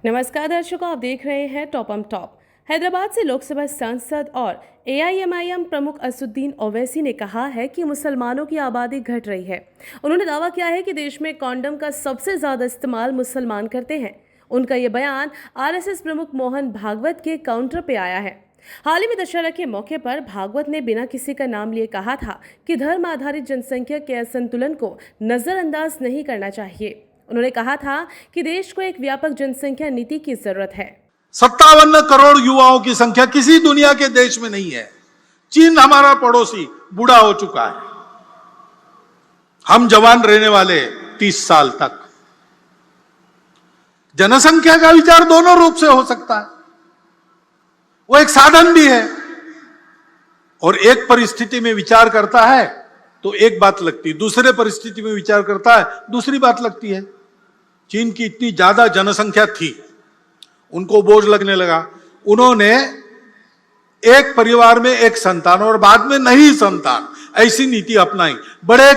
नमस्कार दर्शकों, आप देख रहे हैं टॉप ऑन टॉप। हैदराबाद से लोकसभा सांसद और एआईएमआईएम प्रमुख असदुद्दीन ओवैसी ने कहा है कि मुसलमानों की आबादी घट रही है। उन्होंने दावा किया है कि देश में कॉन्डम का सबसे ज्यादा इस्तेमाल मुसलमान करते हैं। उनका ये बयान आरएसएस प्रमुख मोहन भागवत के काउंटर पे आया है। हाल ही में दशहरा के मौके पर भागवत ने बिना किसी का नाम लिए कहा था कि धर्म आधारित जनसंख्या के असंतुलन को नजरअंदाज नहीं करना चाहिए। उन्होंने कहा था कि देश को एक व्यापक जनसंख्या नीति की जरूरत है। 57 करोड़ युवाओं की संख्या किसी दुनिया के देश में नहीं है। चीन हमारा पड़ोसी बूढ़ा हो चुका है। हम जवान रहने वाले 30 साल तक। जनसंख्या का विचार दोनों रूप से हो सकता है। वो एक साधन भी है और एक परिस्थिति में विचार करता है तो एक बात लगती है, दूसरे परिस्थिति में विचार करता है दूसरी बात लगती है। चीन की इतनी ज्यादा जनसंख्या थी, उनको बोझ लगने लगा। उन्होंने एक परिवार में एक संतान और बाद में नहीं संतान, ऐसी नीति अपनाई। बड़े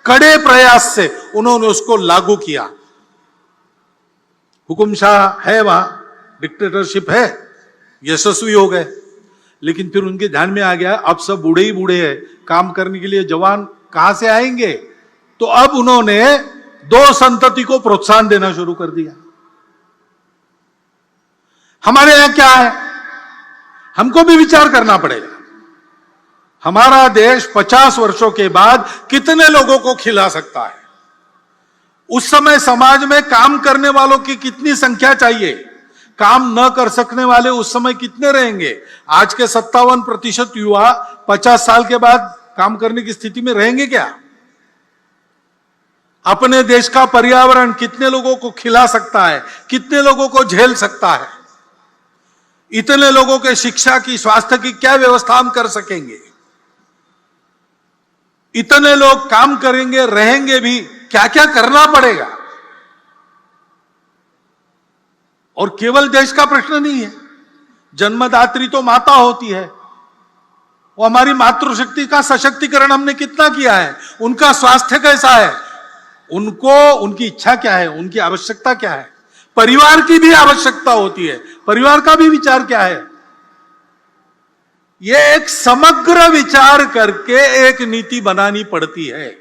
कड़े प्रयास से उन्होंने उसको लागू किया। हुकुमशाह है, वहां डिक्टेटरशिप है, यशस्वी हो गए। लेकिन फिर उनके ध्यान में आ गया अब सब बूढ़े ही बूढ़े हैं, काम करने के लिए जवान कहां से आएंगे। तो अब उन्होंने 2 संतति को प्रोत्साहन देना शुरू कर दिया। हमारे यहां क्या है, हमको भी विचार करना पड़ेगा। हमारा देश 50 वर्षों के बाद कितने लोगों को खिला सकता है। उस समय समाज में काम करने वालों की कितनी संख्या चाहिए, काम न कर सकने वाले उस समय कितने रहेंगे। आज के 57% युवा 50 साल के बाद काम करने की स्थिति में रहेंगे क्या। अपने देश का पर्यावरण कितने लोगों को खिला सकता है, कितने लोगों को झेल सकता है। इतने लोगों के शिक्षा की, स्वास्थ्य की क्या व्यवस्था हम कर सकेंगे। इतने लोग काम करेंगे, रहेंगे भी, क्या क्या करना पड़ेगा। और केवल देश का प्रश्न नहीं है। जन्मदात्री तो माता होती है, वो हमारी मातृशक्ति का सशक्तिकरण हमने कितना किया है। उनका स्वास्थ्य कैसा है, उनको उनकी इच्छा क्या है, उनकी आवश्यकता क्या है। परिवार की भी आवश्यकता होती है, परिवार का भी विचार क्या है। यह एक समग्र विचार करके एक नीति बनानी पड़ती है।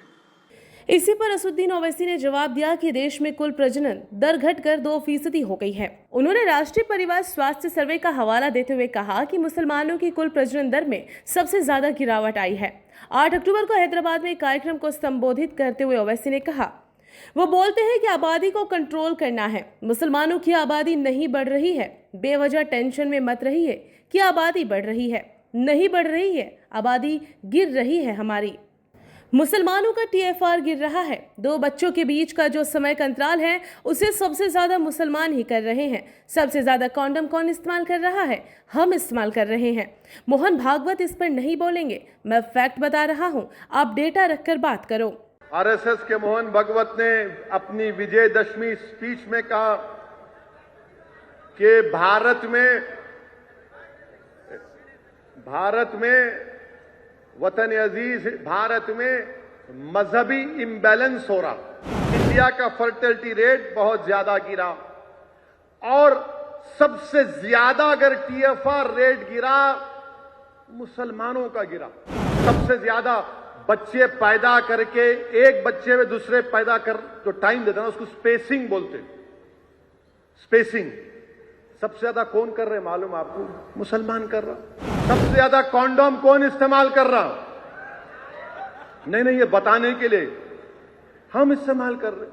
इसी पर असदुद्दीन ओवैसी ने जवाब दिया कि देश में कुल प्रजनन दर घटकर 2% हो गई है। उन्होंने राष्ट्रीय परिवार स्वास्थ्य सर्वे का हवाला देते हुए कहा कि मुसलमानों की कुल प्रजनन दर में सबसे ज्यादा गिरावट आई है। 8 अक्टूबर को हैदराबाद में एक कार्यक्रम को संबोधित करते हुए ओवैसी ने कहा, वो बोलते हैं कि आबादी को कंट्रोल करना है। मुसलमानों की आबादी नहीं बढ़ रही है। बेवजह टेंशन में मत रहिए कि आबादी बढ़ रही है, नहीं बढ़ रही है, आबादी गिर रही है। हमारी मुसलमानों का TFR गिर रहा है। 2 बच्चों के बीच का जो समय का अंतराल है उसे सबसे ज्यादा मुसलमान ही कर रहे हैं। सबसे ज्यादा कॉन्डम कौन इस्तेमाल कर रहा है, हम इस्तेमाल कर रहे हैं। मोहन भागवत इस पर नहीं बोलेंगे, मैं फैक्ट बता रहा हूं, आप डेटा रखकर बात करो। आरएसएस के मोहन भागवत ने अपनी विजयदशमी स्पीच में कहा कि भारत में वतन अजीज, भारत में मजहबी इम्बैलेंस हो रहा। इंडिया का फर्टिलिटी रेट बहुत ज्यादा गिरा और सबसे ज्यादा अगर TFR रेट गिरा मुसलमानों का गिरा। सबसे ज्यादा बच्चे पैदा करके एक बच्चे में दूसरे पैदा कर जो टाइम देता है उसको स्पेसिंग बोलते हैं। स्पेसिंग सबसे ज्यादा कौन कर रहे मालूम आपको, मुसलमान कर रहा। सबसे ज्यादा कॉन्डोम कौन इस्तेमाल कर रहा, नहीं ये बताने के लिए हम इस्तेमाल कर रहे।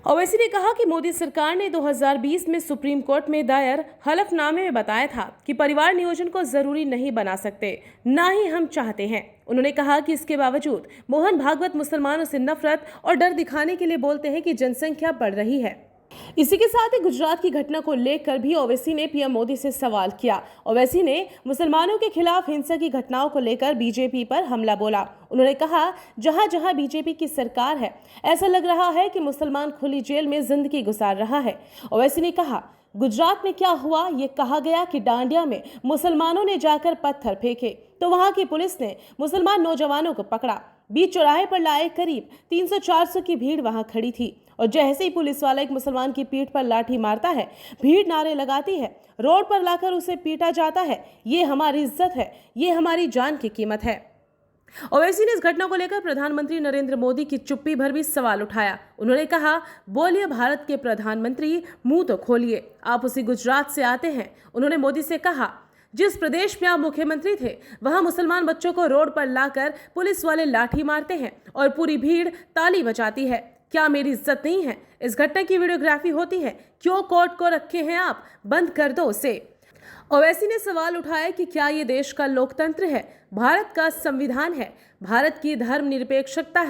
ओवैसी ने कहा कि मोदी सरकार ने 2020 में सुप्रीम कोर्ट में दायर हलफनामे में बताया था कि परिवार नियोजन को जरूरी नहीं बना सकते, ना ही हम चाहते हैं। उन्होंने कहा कि इसके बावजूद मोहन भागवत मुसलमानों से नफरत और डर दिखाने के लिए बोलते हैं कि जनसंख्या बढ़ रही है। इसी के साथ ही गुजरात की घटना को लेकर भी ओवैसी ने पीएम मोदी से सवाल किया। ओवैसी ने मुसलमानों के खिलाफ हिंसा की घटनाओं को लेकर बीजेपी पर हमला बोला। उन्होंने कहा, जहां जहां बीजेपी की सरकार है ऐसा लग रहा है कि मुसलमान खुली जेल में जिंदगी गुजार रहा है। ओवैसी ने कहा, गुजरात में क्या हुआ, ये कहा गया कि डांडिया में मुसलमानों ने जाकर पत्थर फेंके तो वहां की पुलिस ने मुसलमान नौजवानों को पकड़ा। बीच चौराहे पर लाए करीब 300-400 की भीड़ वहां खड़ी थी और जैसे ही पुलिस वाला एक मुसलमान की पीठ पर लाठी मारता है, भीड़ नारे लगाती है, रोड पर लाकर उसे पीटा जाता है। ये हमारी इज्जत है, ये हमारी जान की कीमत है। ओवैसी ने इस घटना को लेकर प्रधानमंत्री नरेंद्र मोदी की चुप्पी भर भी सवाल उठाया। उन्होंने कहा, बोलिए भारत के प्रधानमंत्री, मुंह तो खोलिए, आप उसी गुजरात से आते हैं। उन्होंने मोदी से कहा, जिस प्रदेश में आप मुख्यमंत्री थे वहां मुसलमान बच्चों को रोड पर लाकर पुलिस वाले लाठी मारते हैं और पूरी भीड़ ताली बजाती है। क्या मेरी इज्जत नहीं है? इस घटना की वीडियोग्राफी होती है, क्यों कोर्ट को रखे हैं आप? बंद कर दो उसे। ओवैसी ने सवाल उठाया कि क्या ये देश का लोकतंत्र है, भारत का संविधान है, भारत की धर्मनिरपेक्षता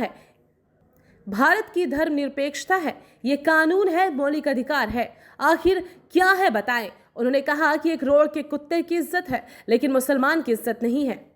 है, ये कानून है, मौलिक अधिकार है, आखिर क्या है बताएं। उन्होंने कहा कि एक रोड के कुत्ते की इज्जत है, लेकिन मुसलमान की इज्जत नहीं है।